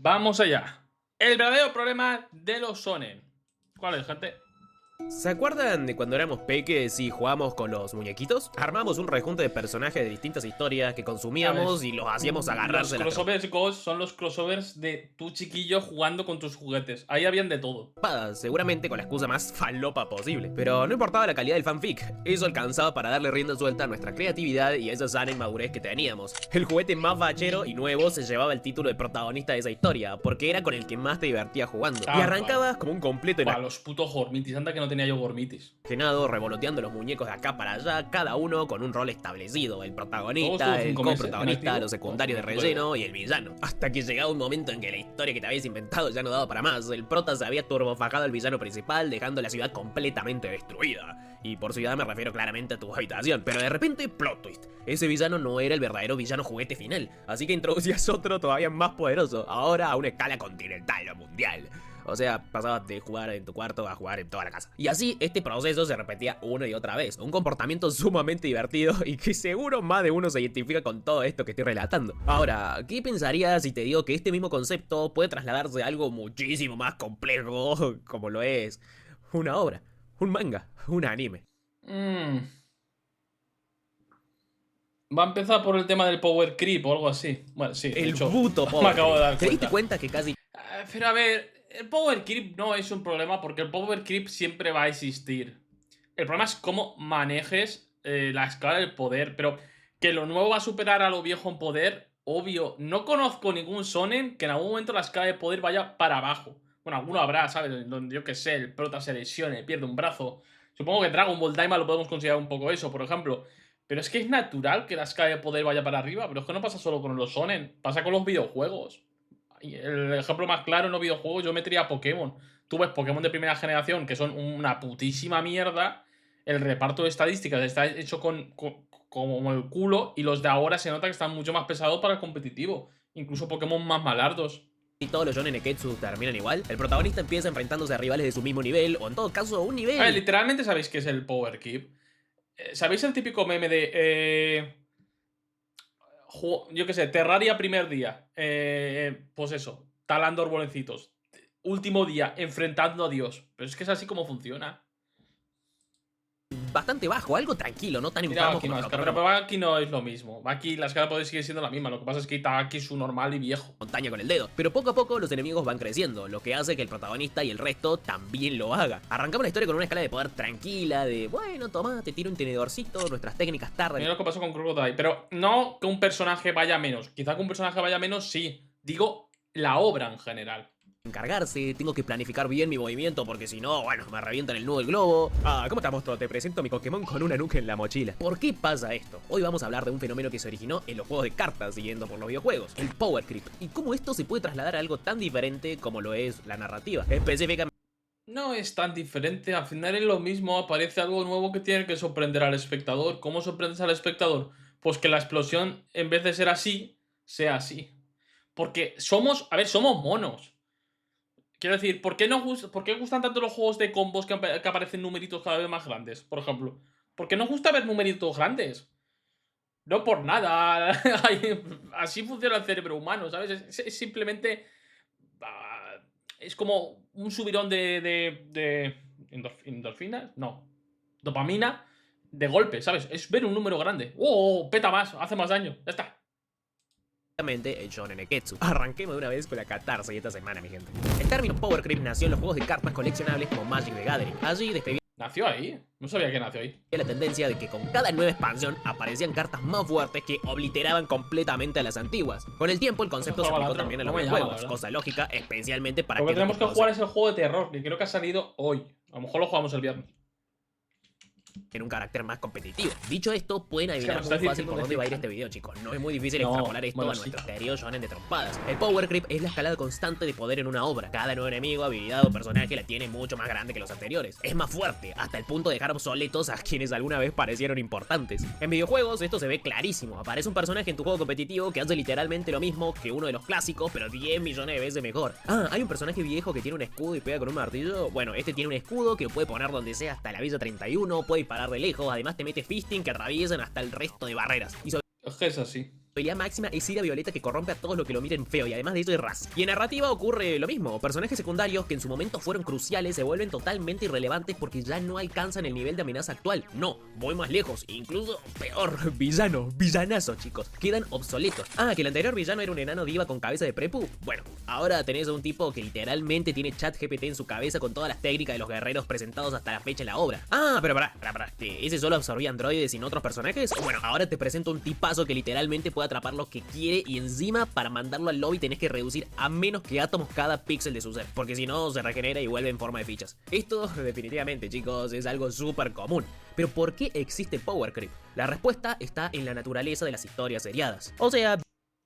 Vamos allá. El verdadero problema de los shonen. ¿Cuál es, gente? ¿Se acuerdan de cuando éramos peques y jugábamos con los muñequitos? Armamos un rejunte de personajes de distintas historias que consumíamos y los hacíamos agarrarse Los las crossovers Ghost son los crossovers de tu chiquillo jugando con tus juguetes. Ahí habían de todo. trompadas, seguramente con la excusa más falopa posible. Pero no importaba la calidad del fanfic, eso alcanzaba para darle rienda suelta a nuestra creatividad y a esa sana inmadurez que teníamos. El juguete más bachero y nuevo se llevaba el título de protagonista de esa historia, porque era con el que más te divertías jugando. Y arrancabas como un completo Para los putos Gormitis, anda que no tenía yo Gormitis. enajenado, revoloteando los muñecos de acá para allá, cada uno con un rol establecido, el Todos protagonista, el 5 meses coprotagonista, en activo. los secundarios de relleno y el villano. Hasta que llegaba un momento en que la historia que te habías inventado ya no daba para más, el prota se había turbofajado al villano principal, dejando la ciudad completamente destruida. Y por ciudad me refiero claramente a tu habitación, pero de repente, plot twist, ese villano no era el verdadero villano juguete final, así que introducías otro todavía más poderoso, ahora a una escala continental o mundial. O sea, pasabas de jugar en tu cuarto a jugar en toda la casa. Y así, este proceso se repetía una y otra vez. Un comportamiento sumamente divertido y que seguro más de uno se identifica con todo esto que estoy relatando. Ahora, ¿qué pensarías si te digo que este mismo concepto puede trasladarse a algo muchísimo más complejo, como lo es una obra, un manga, un anime? Va a empezar por el tema del power creep o algo así. Bueno, sí, de El hecho, puto me pobre. acabo de dar ¿Te diste cuenta. cuenta que casi Pero a ver, el power creep no es un problema porque el power creep siempre va a existir. El problema es cómo manejes la escala del poder. Pero que lo nuevo va a superar a lo viejo en poder, obvio. No conozco ningún shonen que en algún momento la escala de poder vaya para abajo. Bueno, alguno habrá, ¿sabes? Donde yo que sé, el prota se lesione, pierde un brazo. Supongo que Dragon Ball Daima lo podemos considerar un poco eso, por ejemplo. Pero es que es natural que la escala de poder vaya para arriba. Pero es que no pasa solo con los shonen, pasa con los videojuegos. Y el ejemplo más claro en los videojuegos yo metería a Pokémon. Tú ves Pokémon de primera generación que son una putísima mierda. El reparto de estadísticas está hecho como el culo. Y los de ahora se nota que están mucho más pesados para el competitivo. Incluso Pokémon más malardos. todos los shonen neketsu terminan igual? El protagonista empieza enfrentándose a rivales de su mismo nivel, o en todo caso, un nivel. A ver, literalmente sabéis qué es el Power Keep. ¿Sabéis el típico meme de... yo qué sé, Terraria primer día. Pues eso, talando arbolecitos. Último día, enfrentando a Dios. Pero es que es así como funciona. Bastante bajo, algo tranquilo, no tan Mira, infamo Baki como Máscara, pero Baki no es lo mismo. Baki, la escala puede sigue siendo la misma. Lo que pasa es que Itagaki es un normal y viejo. montaña con el dedo. Pero poco a poco los enemigos van creciendo, lo que hace que el protagonista y el resto también lo haga. Arrancamos la historia con una escala de poder tranquila, de bueno, toma, te tiro un tenedorcito, nuestras técnicas tardan. Mira lo que pasó con Crocodile. Pero no que un personaje vaya menos. Quizá que un personaje vaya menos, sí. Digo, la obra en general. Encargarse, tengo que planificar bien mi movimiento porque si no, bueno, me revientan el nudo del globo. Ah, ¿cómo estamos todos? Te presento a mi Pokémon con una nuca en la mochila. ¿Por qué pasa esto? Hoy vamos a hablar de un fenómeno que se originó en los juegos de cartas, siguiendo por los videojuegos, el Power Creep, y cómo esto se puede trasladar a algo tan diferente como lo es la narrativa. Específicamente No es tan diferente, al final es lo mismo, aparece algo nuevo que tiene que sorprender al espectador. ¿Cómo sorprendes al espectador? Pues que la explosión, en vez de ser así, sea así. Porque somos, a ver, somos monos. Quiero decir, ¿por qué gustan tanto los juegos de combos que aparecen numeritos cada vez más grandes, por ejemplo? ¿Por qué nos gusta ver numeritos grandes? No por nada. Así funciona el cerebro humano, ¿sabes? Es simplemente... es como un subidón de endorfinas, no, dopamina de golpe, ¿sabes? Es ver un número grande. ¡Oh! Peta más, hace más daño, ya está. el shonen neketsu. Arranquemos de una vez con la catarse esta semana, mi gente. El término Power Creep nació en los juegos de cartas coleccionables como Magic the Gathering. Allí describía ¿Nació ahí? No sabía que nació ahí. la tendencia de que con cada nueva expansión aparecían cartas más fuertes que obliteraban completamente a las antiguas. Con el tiempo el concepto se aplicó también a los No me llama, videojuegos, la verdad. cosa lógica, especialmente para Lo que aquellos tenemos que no jugar es el juego de terror, que creo que ha salido hoy. A lo mejor lo jugamos el viernes. en un carácter más competitivo. Dicho esto, pueden adivinar nos muy está fácil por dónde va a ir diciendo este video, chicos. No es muy difícil No, extrapolar esto bueno, a sí. nuestro querido shonen de trompadas. El Power Creep es la escalada constante de poder en una obra. Cada nuevo enemigo, habilidad o personaje la tiene mucho más grande que los anteriores. Es más fuerte, hasta el punto de dejar obsoletos a quienes alguna vez parecieron importantes. En videojuegos esto se ve clarísimo. Aparece un personaje en tu juego competitivo que hace literalmente lo mismo que uno de los clásicos, pero 10 millones de veces mejor. Ah, hay un personaje viejo que tiene un escudo y pega con un martillo. Bueno, este tiene un escudo que lo puede poner donde sea hasta la Villa 31, puede disparar de lejos, además te mete fisting que atraviesan hasta el resto de barreras. Y Es que es así. Pelea máxima es ira violeta que corrompe a todos los que lo miren feo y además de eso es raza. Y en narrativa ocurre lo mismo, personajes secundarios que en su momento fueron cruciales se vuelven totalmente irrelevantes porque ya no alcanzan el nivel de amenaza actual. No, voy más lejos, incluso peor, villanazo chicos, quedan obsoletos. Ah, que el anterior villano era un enano diva con cabeza de prepu. Bueno, ahora tenés a un tipo que literalmente tiene chat GPT en su cabeza con todas las técnicas de los guerreros presentados hasta la fecha en la obra. Ah, pero pará, ¿que ese solo absorbía androides sin otros personajes? Bueno, ahora te presento un tipazo que literalmente puede atrapar lo que quiere y encima para mandarlo al lobby tenés que reducir a menos que átomos cada píxel de su ser, porque si no se regenera y vuelve en forma de fichas. Esto definitivamente chicos es algo súper común. Pero ¿por qué existe Power Creep? La respuesta está en la naturaleza de las historias seriadas. O sea,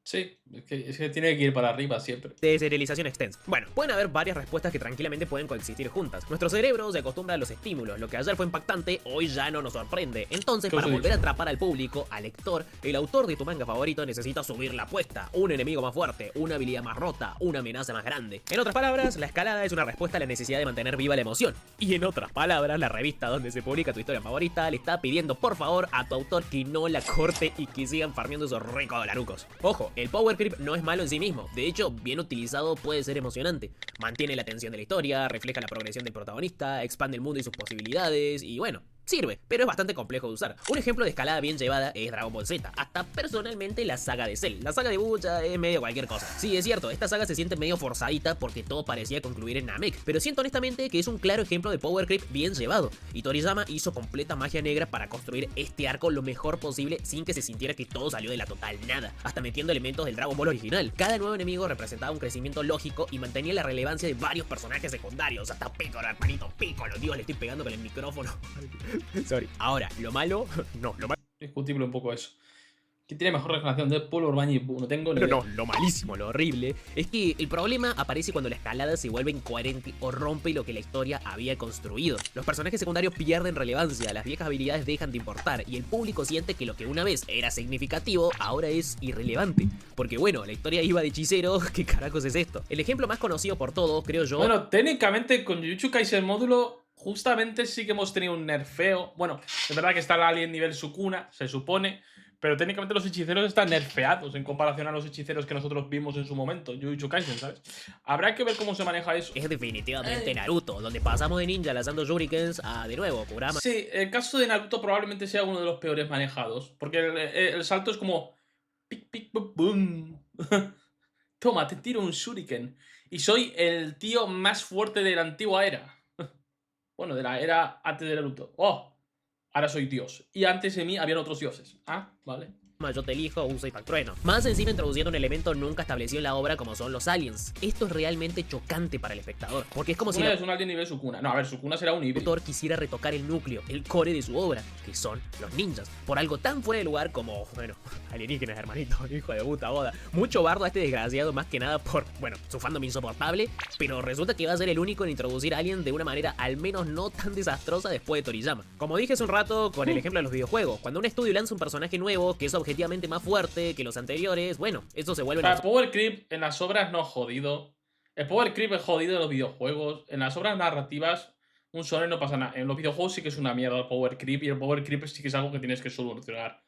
Sí, es que tiene que ir para arriba siempre. de serialización extensa. Bueno, pueden haber varias respuestas que tranquilamente pueden coexistir juntas. Nuestro cerebro se acostumbra a los estímulos. Lo que ayer fue impactante, hoy ya no nos sorprende. Entonces, para volver a atrapar al público, al lector, el autor de tu manga favorito necesita subir la apuesta. Un enemigo más fuerte, una habilidad más rota, una amenaza más grande. En otras palabras, la escalada es una respuesta a la necesidad de mantener viva la emoción. Y en otras palabras, la revista donde se publica tu historia favorita le está pidiendo por favor a tu autor que no la corte y que sigan farmeando esos ricos dolarucos. Ojo, el Power Creep no es malo en sí mismo, de hecho, bien utilizado puede ser emocionante. Mantiene la tensión de la historia, refleja la progresión del protagonista, expande el mundo y sus posibilidades, y bueno, sirve, pero es bastante complejo de usar. Un ejemplo de escalada bien llevada es Dragon Ball Z, hasta personalmente la saga de Cell. La saga de Bucha es medio cualquier cosa. Sí, es cierto, esta saga se siente medio forzadita porque todo parecía concluir en Namek, pero siento honestamente que es un claro ejemplo de Power Creep bien llevado. Y Toriyama hizo completa magia negra para construir este arco lo mejor posible sin que se sintiera que todo salió de la total nada, hasta metiendo elementos del Dragon Ball original. Cada nuevo enemigo representaba un crecimiento lógico y mantenía la relevancia de varios personajes secundarios, hasta Piccolo, hermanito Piccolo, Dios, le estoy pegando con el micrófono. Sorry. Ahora, lo malo, no, lo malo. Discutible un poco eso. ¿Quién tiene mejor relación de Pull, Urbani y Boo? No tengo ni idea. No, lo malísimo, lo horrible, es que el problema aparece cuando la escalada se vuelve incoherente o rompe lo que la historia había construido. Los personajes secundarios pierden relevancia, las viejas habilidades dejan de importar y el público siente que lo que una vez era significativo ahora es irrelevante. Porque bueno, la historia iba de hechicero, ¿qué carajos es esto? El ejemplo más conocido por todos, creo yo... Bueno, técnicamente con Jujutsu Kaisen módulo justamente sí que hemos tenido un nerfeo. Bueno, es verdad que está el alien nivel Sukuna, se supone, pero técnicamente los hechiceros están nerfeados en comparación a los hechiceros que nosotros vimos en su momento, Jujutsu Kaisen, ¿sabes? Habrá que ver cómo se maneja eso. Es definitivamente Naruto, donde pasamos de ninja lanzando shurikens a, de nuevo, Kurama. Sí, el caso de Naruto probablemente sea uno de los peores manejados, porque el salto es como... Pic, pic, boom, boom. Toma, te tiro un shuriken. Y soy el tío más fuerte de la antigua era. Bueno, de la era antes de Naruto. ¡Oh! Ahora soy Dios. Y antes de mí habían otros dioses. Ah, vale. Yo te elijo, uso y trueno. Más encima introduciendo un elemento nunca establecido en la obra como son los aliens. Esto es realmente chocante para el espectador, porque es como si es un alien nivel Sukuna. No, a ver, Sukuna será un híbrido. El autor quisiera retocar el núcleo, el core de su obra, que son los ninjas, por algo tan fuera de lugar como, bueno, alienígenas, hermanito, hijo de puta boda. Mucho bardo a este desgraciado más que nada por, bueno, su fandom insoportable, pero resulta que va a ser el único en introducir a alguien de una manera al menos no tan desastrosa después de Toriyama. Como dije hace un rato con el ejemplo de los videojuegos, cuando un estudio lanza un personaje nuevo que es objetivamente más fuerte que los anteriores, bueno, eso se vuelve... El Power Creep en las obras no es jodido. El Power Creep es jodido en los videojuegos. En las obras narrativas, un shonen no pasa nada. En los videojuegos sí que es una mierda el Power Creep, y el Power Creep sí que es algo que tienes que solucionar.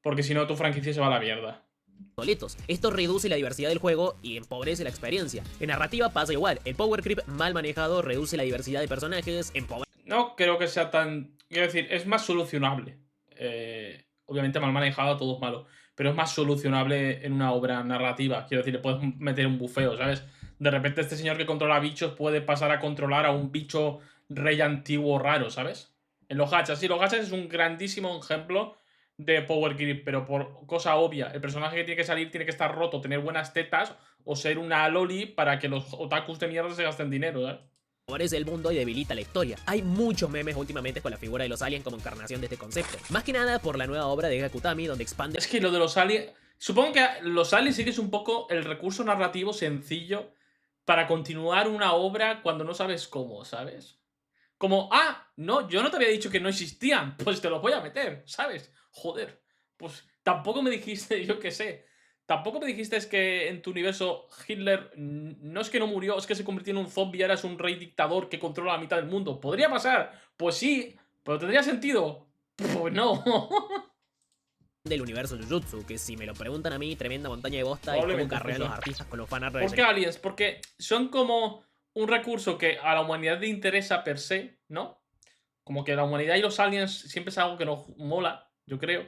Porque si no, tu franquicia se va a la mierda. Esto reduce la diversidad del juego y empobrece la experiencia. En narrativa pasa igual, el Power Creep mal manejado reduce la diversidad de personajes, no creo que sea tan... Quiero decir, es más solucionable. Obviamente mal manejado, todo es malo. Pero es más solucionable en una obra narrativa. Quiero decir, le puedes meter un bufeo, ¿sabes? De repente este señor que controla bichos puede pasar a controlar a un bicho rey antiguo raro, ¿sabes? En los gachas. Sí, los gachas es un grandísimo ejemplo de Power Creep, pero por cosa obvia. El personaje que tiene que salir tiene que estar roto, tener buenas tetas o ser una loli para que los otakus de mierda se gasten dinero, ¿sabes? Favorece el mundo y debilita la historia. Hay muchos memes últimamente con la figura de los aliens como encarnación de este concepto. Más que nada por la nueva obra de Gakutami donde expande... Es que lo de los aliens... Supongo que los aliens sí que es un poco el recurso narrativo sencillo para continuar una obra cuando no sabes cómo, ¿sabes? Como, ah, no, yo no te había dicho que no existían, pues te los voy a meter, ¿sabes? Joder, pues tampoco me dijiste, yo qué sé... Tampoco me dijiste es que en tu universo Hitler no es que no murió, es que se convirtió en un zombie y ahora es un rey dictador que controla la mitad del mundo. ¿Podría pasar? Pues sí, pero ¿tendría sentido? Pues no. del universo Jujutsu, que si me lo preguntan a mí, tremenda montaña de bosta y cómo Probablemente carrean los funcione. artistas con los fanarts ¿Por qué aliens? Porque son como un recurso que a la humanidad le interesa per se, ¿no? Como que la humanidad y los aliens siempre es algo que nos mola, yo creo.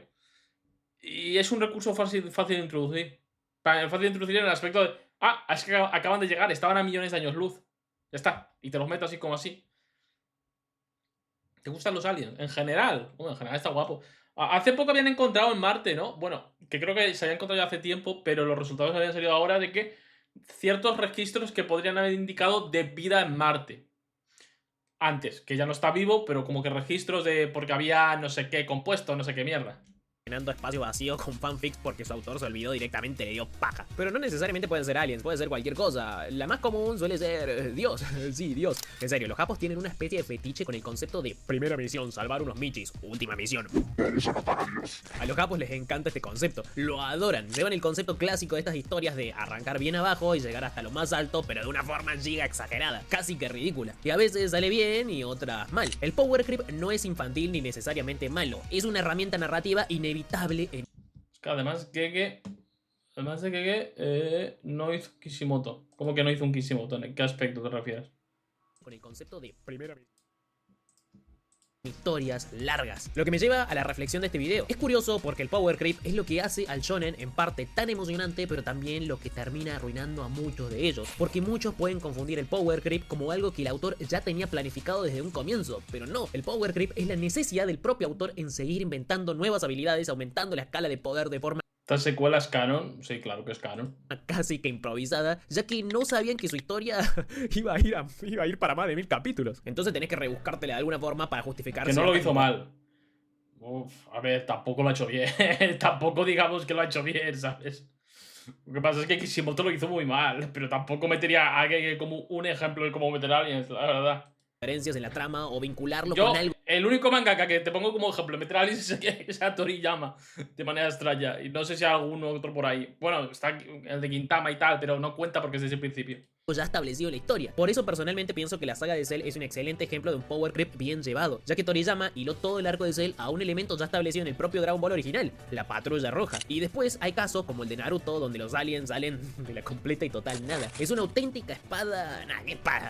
Y es un recurso fácil de introducir. Fácil de introducir en el aspecto de, ah, es que acaban de llegar, estaban a millones de años luz. Ya está. Y te los meto así como así. ¿Te gustan los aliens? En general. Bueno, en general está guapo. Hace poco habían encontrado en Marte, ¿no? Bueno, que creo que se había encontrado ya hace tiempo, pero los resultados habían salido ahora de que ciertos registros que podrían haber indicado de vida en Marte. Antes, que ya no está vivo, pero como que registros de porque había no sé qué compuesto, no sé qué mierda. llenando espacio vacío con fanfics porque su autor se olvidó directamente, le dio paja. Pero no necesariamente pueden ser aliens, puede ser cualquier cosa. La más común suele ser Dios. Sí, Dios. En serio, los japos tienen una especie de fetiche con el concepto de primera misión, salvar unos michis, última misión. A los japos les encanta este concepto, lo adoran. Llevan el concepto clásico de estas historias de arrancar bien abajo y llegar hasta lo más alto, pero de una forma giga exagerada, casi que ridícula. Y a veces sale bien y otras mal. El power creep no es infantil ni necesariamente malo, es una herramienta narrativa inevitable en... Es que además de Gege, no hizo Kishimoto. ¿Cómo que no hizo un Kishimoto? ¿En qué aspecto te refieres? con el concepto de primera historias largas. Lo que me lleva a la reflexión de este video. Es curioso porque el power creep es lo que hace al shonen en parte tan emocionante, pero también lo que termina arruinando a muchos de ellos, porque muchos pueden confundir el power creep como algo que el autor ya tenía planificado desde un comienzo, pero no, el power creep es la necesidad del propio autor en seguir inventando nuevas habilidades, aumentando la escala de poder de forma ¿Esta secuela es canon? Sí, claro que es canon. casi que improvisada, ya que no sabían que su historia iba a ir para más de 1000 capítulos. Entonces tenés que rebuscártela de alguna forma para justificar. Que no lo hizo mal. Uf, a ver, tampoco lo ha hecho bien. Tampoco digamos que lo ha hecho bien, ¿sabes? Lo que pasa es que Kishimoto lo hizo muy mal, pero tampoco metería a Gege como un ejemplo de cómo meter a alguien, la verdad. Diferencias en la trama o vincularlo Yo, con algo. el único mangaka que te pongo como ejemplo de meter a alguien es a Toriyama, de manera extraña. Y no sé si hay algún otro por ahí. Bueno, está el de Gintama y tal, pero no cuenta porque es desde el principio. Ya establecido en la historia. Por eso personalmente pienso que la saga de Cell es un excelente ejemplo de un power creep bien llevado, ya que Toriyama hiló todo el arco de Cell a un elemento ya establecido en el propio Dragon Ball original, la Patrulla Roja. Y después hay casos como el de Naruto, donde los aliens salen de la completa y total nada. Es una auténtica espada,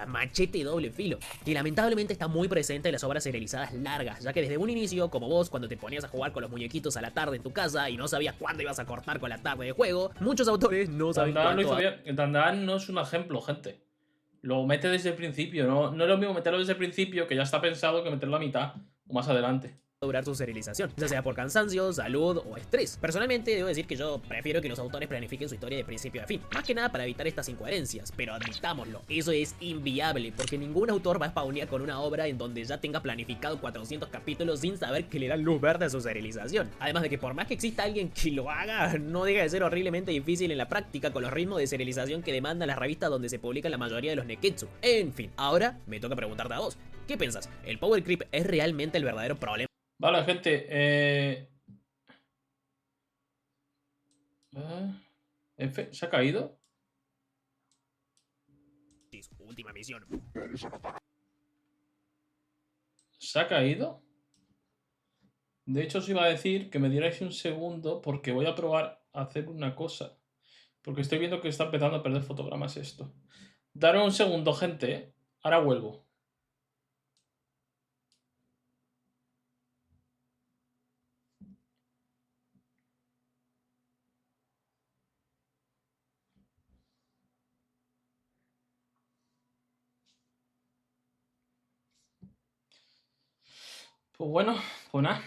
machete y doble filo, y lamentablemente está muy presente en las obras serializadas largas, ya que desde un inicio, como vos, cuando te ponías a jugar con los muñequitos a la tarde en tu casa y no sabías cuándo ibas a cortar con la tarde de juego, muchos autores no saben Dandan lo hizo cuánto... bien. Dandan no es un ejemplo, gente. Lo mete desde el principio, ¿no? No es lo mismo meterlo desde el principio, que ya está pensado, que meterlo a mitad o más adelante. durar su serialización, ya sea por cansancio, salud o estrés. Personalmente debo decir que yo prefiero que los autores planifiquen su historia de principio a fin, más que nada para evitar estas incoherencias, pero admitámoslo, eso es inviable, porque ningún autor va a spawnear con una obra en donde ya tenga planificado 400 capítulos sin saber que le dan luz verde a su serialización. Además de que por más que exista alguien que lo haga, no deja de ser horriblemente difícil en la práctica con los ritmos de serialización que demandan las revistas donde se publican la mayoría de los neketsu. En fin, ahora me toca preguntarte a vos, ¿qué piensas? ¿El power creep es realmente el verdadero problema? Vale, gente. F, ¿se ha caído? Última misión. ¿Se ha caído? De hecho, os iba a decir que me dierais un segundo porque voy a probar a hacer una cosa. Porque estoy viendo que está empezando a perder fotogramas esto. Darme un segundo, gente. Ahora vuelvo. Pues bueno, pues nada.